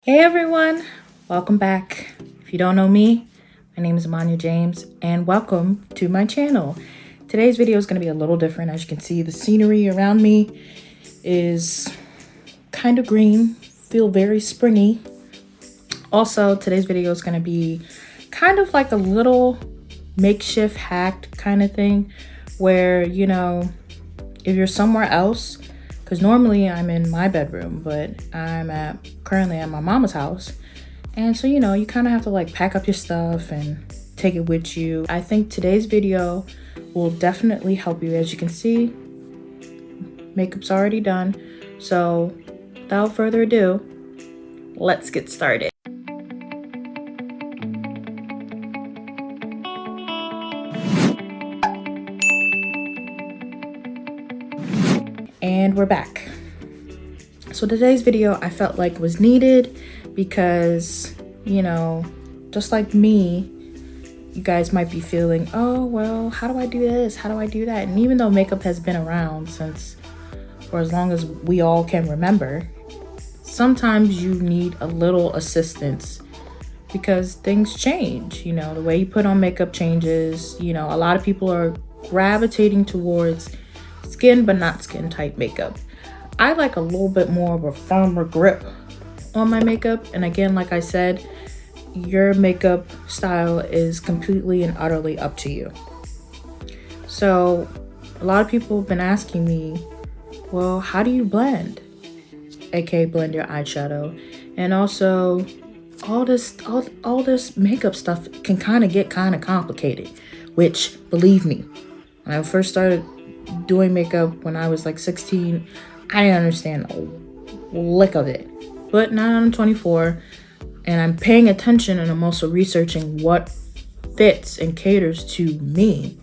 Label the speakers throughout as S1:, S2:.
S1: Hey everyone, welcome back. If you don't know me, my name is IMANYA James and welcome to my channel. Today's video is going to be a little different. As you can see, the scenery around me is kind of green, feel very springy. Also, today's video is going to be kind of like a little makeshift hacked kind of thing where, you know, if you're somewhere else, because normally I'm in my bedroom, but I'm currently at my mama's house. And so, you know, you kind of have to like pack up your stuff and take it with you. I think today's video will definitely help you. As you can see, makeup's already done. So without further ado, let's get started. And we're back. So today's video I felt like was needed because, you know, just like me, you guys might be feeling, oh, well, how do I do this? How do I do that? And even though makeup has been around since, for as long as we all can remember, sometimes you need a little assistance because things change. You know, the way you put on makeup changes. You know, a lot of people are gravitating towards skin but not skin type makeup. I like a little bit more of a firmer grip on my makeup, and again, like I said, your makeup style is completely and utterly up to you. So a lot of people have been asking me, well, how do you blend, aka blend your eyeshadow? And also all this makeup stuff can kind of get kind of complicated, which, believe me, when I first started doing makeup when I was like 16, I didn't understand a lick of it. But now I'm 24 and I'm paying attention, and I'm also researching what fits and caters to me,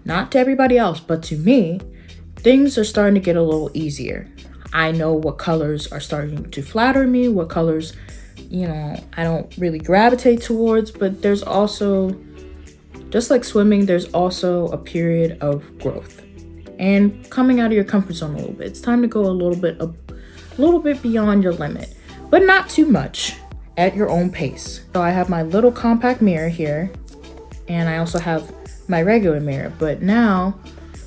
S1: not to everybody else, but to me. Things are starting to get a little easier. I know what colors are starting to flatter me, what colors, you know, I don't really gravitate towards. But there's also, just like swimming, there's also a period of growth and coming out of your comfort zone a little bit. It's time to go a little bit beyond your limit, but not too much, at your own pace. So I have my little compact mirror here, and I also have my regular mirror. But now,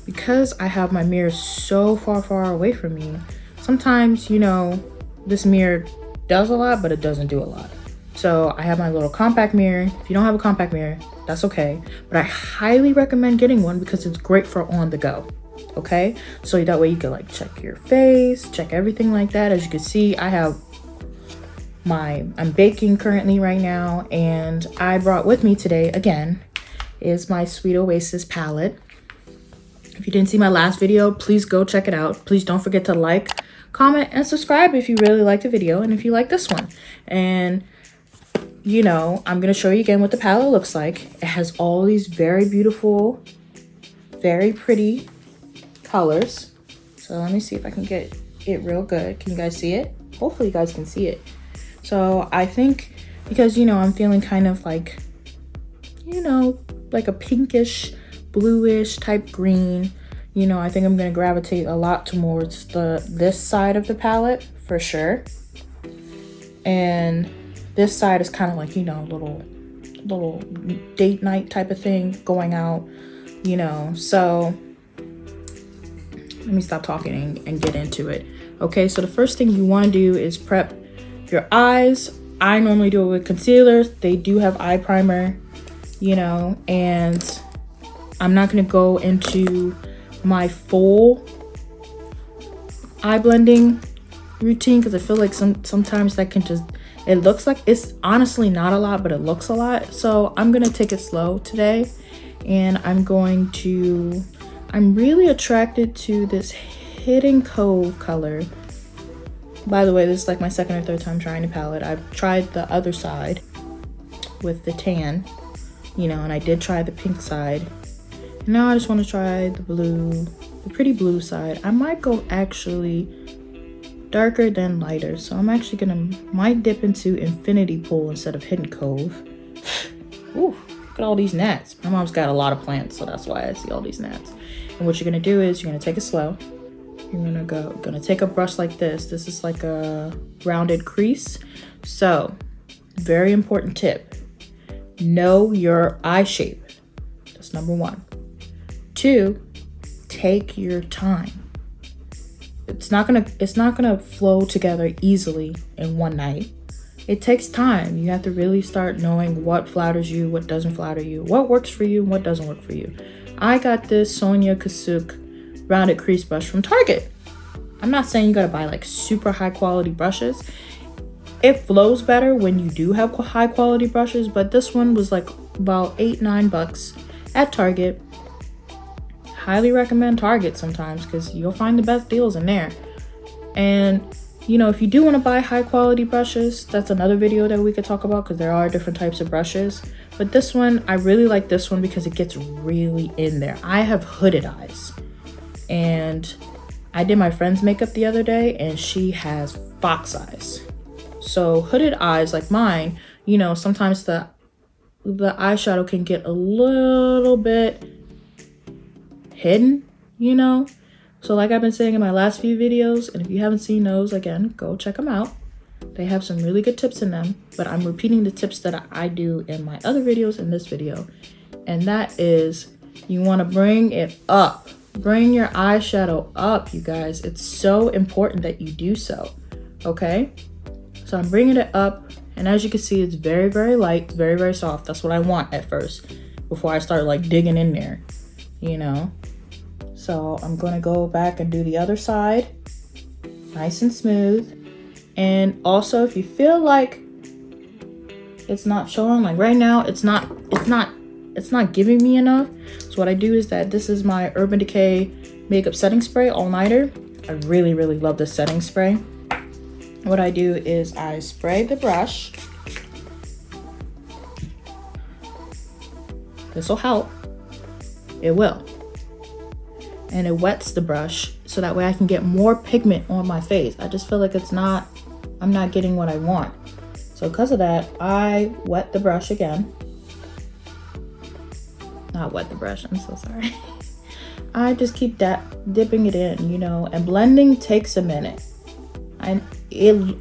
S1: because I have my mirror so far away from me, sometimes, you know, this mirror does a lot, but it doesn't do a lot. So I have my little compact mirror. If you don't have a compact mirror, that's okay. But I highly recommend getting one because it's great for on the go. Okay, so that way you can like check your face, check everything like that. As you can see, I'm baking currently right now, and I brought with me today again is my sweet Oasis palette. If you didn't see my last video, please go check it out. Please don't forget to like, comment, and subscribe if you really liked the video and if you like this one. And you know, I'm gonna show you again what the palette looks like. It has all these very beautiful, very pretty colors. So let me see if I can get it real good. Can you guys see it? Hopefully you guys can see it. So I think because, you know, I'm feeling kind of like, you know, like a pinkish, bluish type green, you know, I think I'm gonna gravitate a lot towards this side of the palette for sure. And this side is kind of like, you know, little date night type of thing, going out, you know. So let me stop talking and get into it. Okay, so the first thing you want to do is prep your eyes. I normally do it with concealer. They do have eye primer, you know, and I'm not going to go into my full eye blending routine because I feel like sometimes that can just, it looks like it's honestly not a lot, but it looks a lot. So I'm going to take it slow today, and I'm really attracted to this Hidden Cove color. By the way, this is like my second or third time trying the palette. I've tried the other side with the tan, you know, and I did try the pink side. And now I just want to try the blue, the pretty blue side. I might go actually darker than lighter. So I'm actually might dip into Infinity Pool instead of Hidden Cove. Ooh, look at all these gnats. My mom's got a lot of plants, so that's why I see all these gnats. And what you're gonna do is you're gonna take it slow. you're gonna take a brush like this. This is like a rounded crease. So, very important tip. Know your eye shape. That's number 1. 2, take your time. It's not gonna flow together easily in one night. It takes time. You have to really start knowing what flatters you, what doesn't flatter you, what works for you, and what doesn't work for you. I got this Sonia Kashuk rounded crease brush from Target. I'm not saying you gotta buy like super high quality brushes. It flows better when you do have high quality brushes, but this one was like about $8-9 at Target. Highly recommend Target sometimes because you'll find the best deals in there. And you know, if you do want to buy high quality brushes, that's another video that we could talk about because there are different types of brushes. But this one, I really like this one because it gets really in there. I have hooded eyes, and I did my friend's makeup the other day and she has fox eyes. So hooded eyes like mine, you know, sometimes the eyeshadow can get a little bit hidden, you know. So like I've been saying in my last few videos, and if you haven't seen those, again, go check them out. They have some really good tips in them, but I'm repeating the tips that I do in my other videos in this video. And that is, you want to bring it up. Bring your eyeshadow up, you guys. It's so important that you do so, okay? So I'm bringing it up, and as you can see, it's very, very light, very, very soft. That's what I want at first, before I start like digging in there, you know? So I'm going to go back and do the other side, nice and smooth. And also, if you feel like it's not showing, like right now, it's not giving me enough. So what I do is that this is my Urban Decay makeup setting spray all-nighter. I really, really love this setting spray. What I do is I spray the brush. This will help. It will. And it wets the brush so that way I can get more pigment on my face. I just feel like I'm not getting what I want. So because of that, I wet the brush again. Not wet the brush, I'm so sorry. I just keep dipping it in, you know, and blending takes a minute.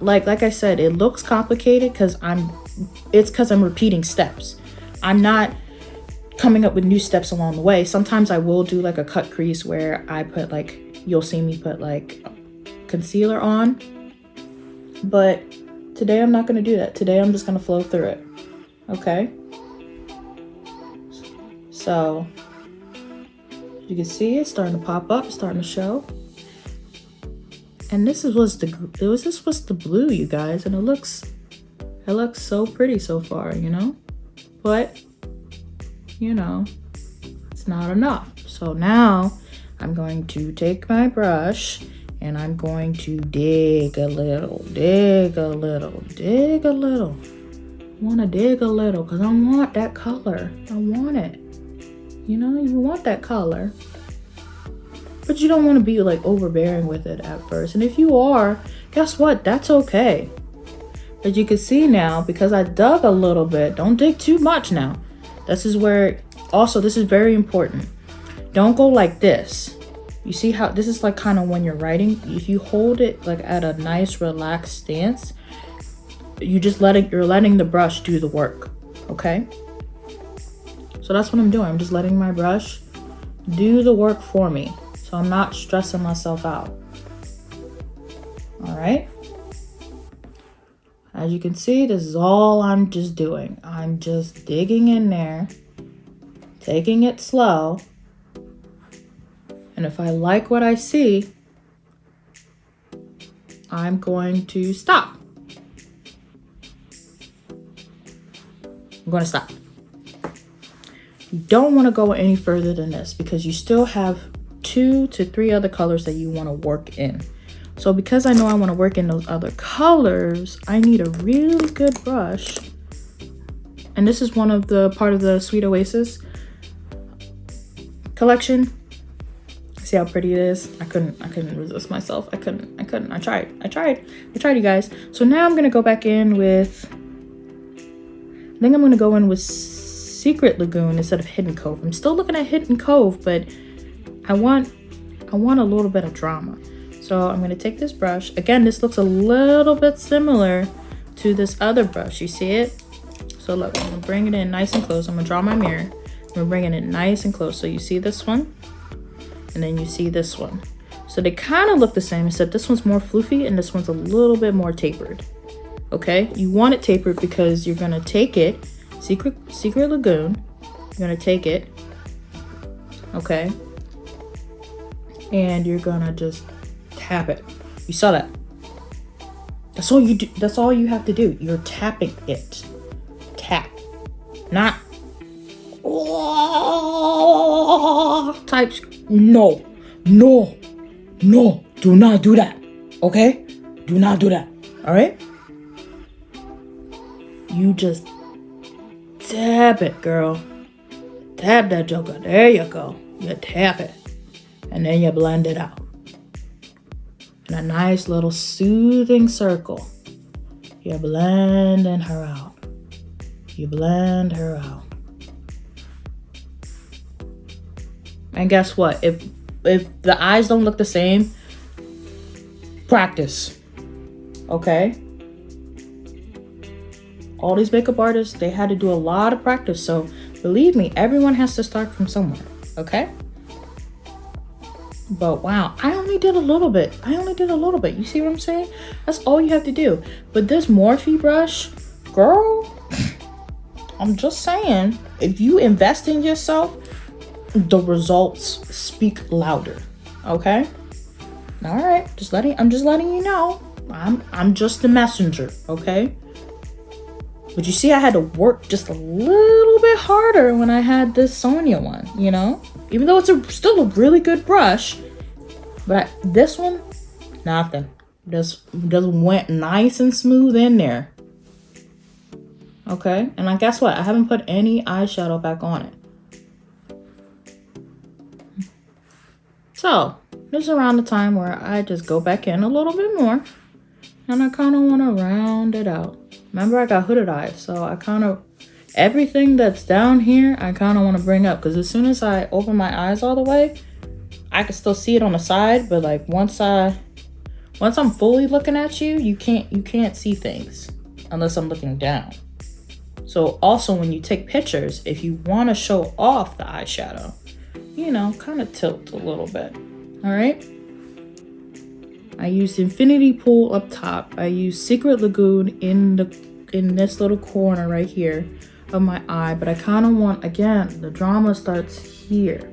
S1: Like I said, it looks complicated because it's because I'm repeating steps. I'm not coming up with new steps along the way. Sometimes I will do like a cut crease where I put like, you'll see me put like concealer on, but today I'm not going to do that. Today I'm just going to flow through it. Okay. So you can see it's starting to pop up, starting to show. And this was the blue, you guys, and it looks so pretty so far, you know, but you know, it's not enough. So now I'm going to take my brush and I'm going to dig a little. I want to dig a little because I want that color. I want it. You know, you want that color, but you don't want to be like overbearing with it at first. And if you are, guess what? That's okay. But you can see now, because I dug a little bit, don't dig too much now. This is where, also, this is very important. Don't go like this. You see how this is like kind of when you're writing, if you hold it like at a nice relaxed stance, you're letting the brush do the work, okay? So that's what I'm doing. I'm just letting my brush do the work for me. So I'm not stressing myself out. All right. As you can see, this is all I'm just doing. I'm just digging in there, taking it slow. And if I like what I see, I'm going to stop. I'm going to stop. You don't want to go any further than this because you still have 2 to 3 other colors that you want to work in. So because I know I want to work in those other colors, I need a really good brush. And this is part of the Sweet Oasis collection. See how pretty it is? I couldn't resist myself. I tried, you guys. So now I'm gonna go back in with, I think I'm gonna go in with Secret Lagoon instead of Hidden Cove. I'm still looking at Hidden Cove, but I want a little bit of drama. So I'm gonna take this brush. Again, this looks a little bit similar to this other brush. You see it? So look, I'm gonna bring it in nice and close. I'm gonna draw my mirror. We're bringing it nice and close. So you see this one, and then you see this one. So they kind of look the same, except this one's more floofy and this one's a little bit more tapered. Okay, you want it tapered because you're gonna take it, Secret Lagoon, you're gonna take it, okay, and you're gonna just tap it. You saw that? That's all you do. That's all you have to do. You're tapping it. Tap, not types. No, no, no. Do not do that. Okay? Do not do that. All right? You just tap it, girl. Tap that joker. There you go. You tap it. And then you blend it out. In a nice little soothing circle. You're blending her out. You blend her out. And guess what? If the eyes don't look the same, practice. Okay? All these makeup artists, they had to do a lot of practice. So believe me, everyone has to start from somewhere. Okay? But wow, I only did a little bit. You see what I'm saying? That's all you have to do. But this Morphe brush, girl, I'm just saying, if you invest in yourself, the results speak louder. Okay? All right, I'm just letting you know. I'm just the messenger, okay? But you see, I had to work just a little bit harder when I had this Sonia one, you know? Even though it's still a really good brush, but this one, nothing. Just went nice and smooth in there. Okay, and guess what? I haven't put any eyeshadow back on it. So, this is around the time where I just go back in a little bit more. And I kind of want to round it out. Remember, I got hooded eyes. So, I kind of, everything that's down here, I kind of want to bring up. Because as soon as I open my eyes all the way, I can still see it on the side. But like, once I'm fully looking at you, you can't see things. Unless I'm looking down. So, also, when you take pictures, if you want to show off the eyeshadow, you know, kind of tilt a little bit. All right. I used Infinity Pool up top. I used Secret Lagoon in this little corner right here of my eye. But I kind of want, again, the drama starts here,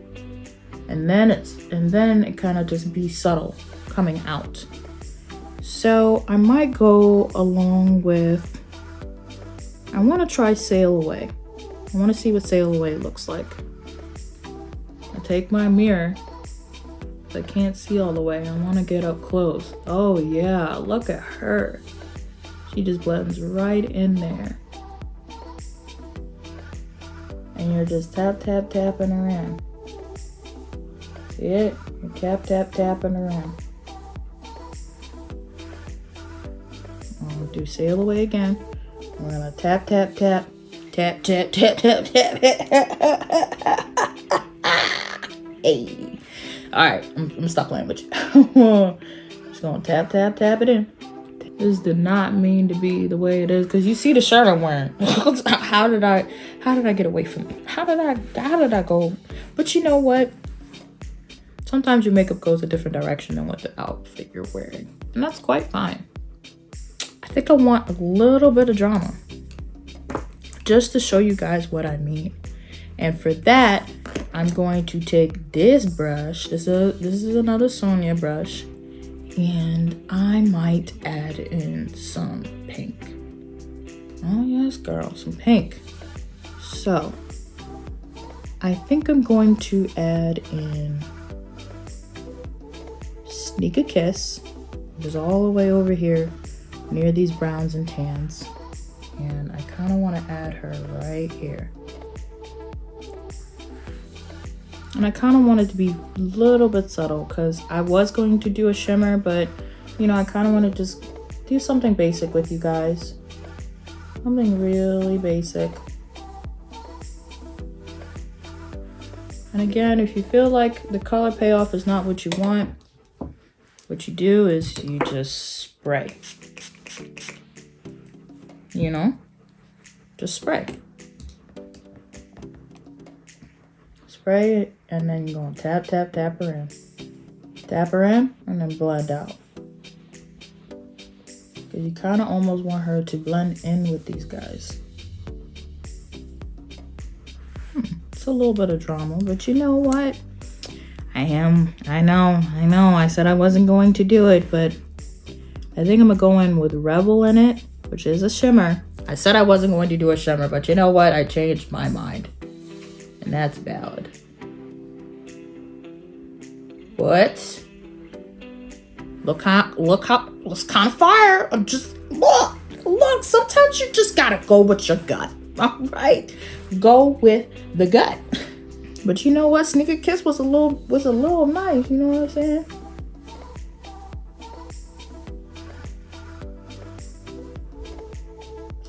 S1: and then it kind of just be subtle coming out. So I might go along with. I want to try Sail Away. I want to see what Sail Away looks like. I take my mirror. I can't see all the way. I want to get up close. Oh yeah, look at her. She just blends right in there. And you're just tapping around. See it? You're tapping around. I'll do Sail Away again. We're gonna tap. Hey. Alright, I'm gonna stop playing with you. Just gonna tap it in. This did not mean to be the way it is, because you see the shirt I'm wearing. How did I get away from it? How did I go? But you know what? Sometimes your makeup goes a different direction than what the outfit you're wearing. And that's quite fine. I think I want a little bit of drama. Just to show you guys what I mean. And for that, I'm going to take this brush. This is another Sonia brush. And I might add in some pink. Oh yes, girl, some pink. So, I think I'm going to add in Sneak a Kiss. It is all the way over here near these browns and tans. And I kind of want to add her right here. And I kind of want it to be a little bit subtle because I was going to do a shimmer, but you know, I kind of want to just do something basic with you guys. Something really basic. And again, if you feel like the color payoff is not what you want, what you do is you just spray. You know? Just spray. Spray it, and then you're gonna tap, tap, tap her in. Tap her in, and then blend out. Because you kind of almost want her to blend in with these guys. It's a little bit of drama, but you know what? I know. I said I wasn't going to do it, but I think I'm gonna go in with Rebel in it, which is a shimmer. I said I wasn't going to do a shimmer, but you know what? I changed my mind. And that's valid. What? Look how it's kind of fire. Just look. Sometimes you just gotta go with your gut. All right, go with the gut. But you know what? Sneaker Kiss was a little nice. You know what I'm saying?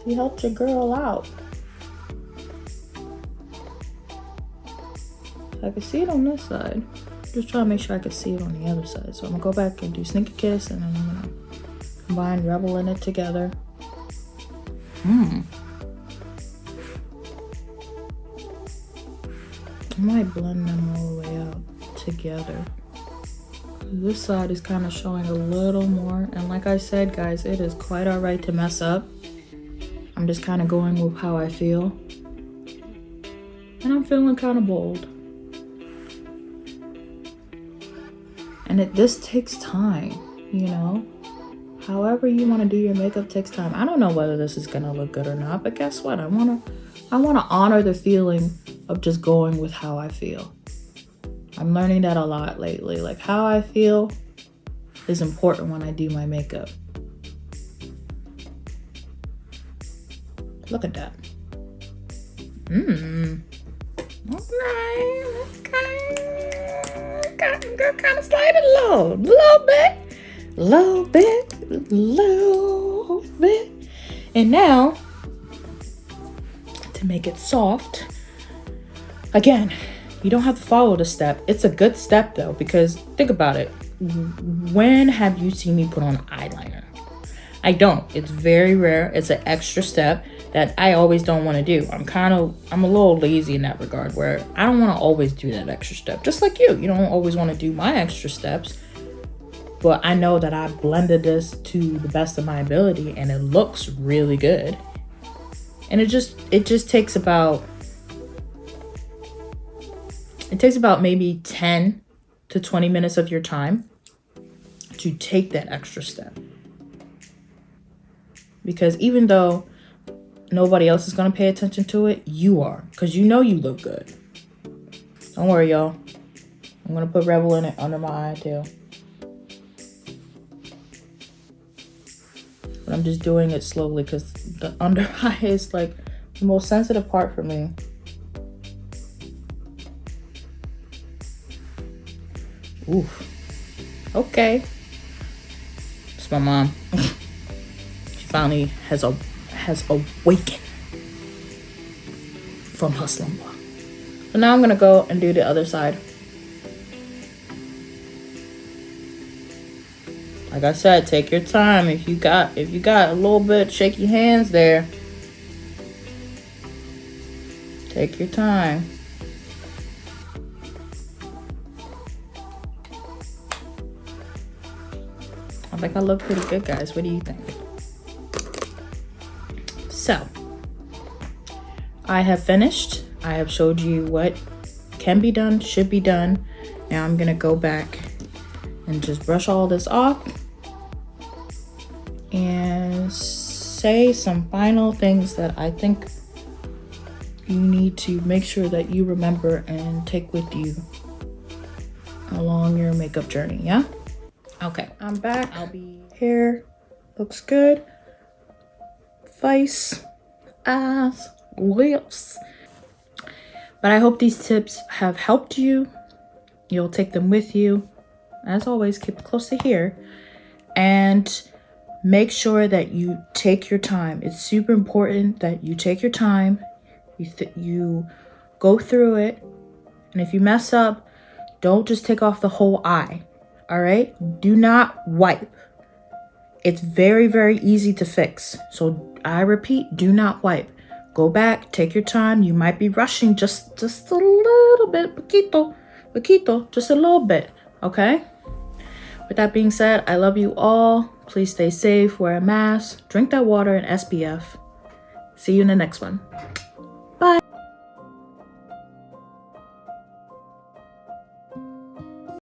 S1: She helped your girl out. I can see it on this side. Just trying to make sure I can see it on the other side. So I'm gonna go back and do Sneaker Kiss, and then I'm gonna combine Rebel in it together. I might blend them all the way out together. This side is kind of showing a little more, and like I said, guys, it is quite all right to mess up. I'm just kind of going with how I feel, and I'm feeling kind of bold. And this takes time, you know? However you want to do your makeup takes time. I don't know whether this is gonna look good or not, but guess what? I wanna honor the feeling of just going with how I feel. I'm learning that a lot lately. Like, how I feel is important when I do my makeup. Look at that. Okay. Kind of slide it a little bit. And now, to make it soft, again, you don't have to follow the step. It's a good step though, because think about it. When have you seen me put on eyeliner? I don't. It's very rare. It's an extra step that I always don't want to do. I'm a little lazy in that regard, where I don't want to always do that extra step. Just like you don't always want to do my extra steps. But I know that I blended this to the best of my ability, and it looks really good. And it just takes about maybe 10 to 20 minutes of your time to take that extra step. Because even though nobody else is going to pay attention to it, you are. Because you know you look good. Don't worry, y'all. I'm going to put Rebel in it under my eye, too. But I'm just doing it slowly because the under eye is like the most sensitive part for me. Oof. Okay. It's my mom. She finally has awakened from her slumber. So now I'm gonna go and do the other side. Like I said, take your time. If you got a little bit shaky hands there, take your time. I think I look pretty good, guys. What do you think? So, I have finished. I have showed you what can be done, should be done. Now I'm gonna go back and just brush all this off and say some final things that I think you need to make sure that you remember and take with you along your makeup journey, yeah? Okay, I'm back. Hair looks good. Face, eyes, lips. But I hope these tips have helped you. You'll take them with you. As always, keep it close to here. And make sure that you take your time. It's super important that you take your time. You go through it. And if you mess up, don't just take off the whole eye. all right? Do not wipe. It's very, very easy to fix. So I repeat, do not wipe. Go back, take your time. You might be rushing just a little bit, poquito, just a little bit, okay? With that being said, I love you all. Please stay safe, wear a mask, drink that water, and SPF. See you in the next one.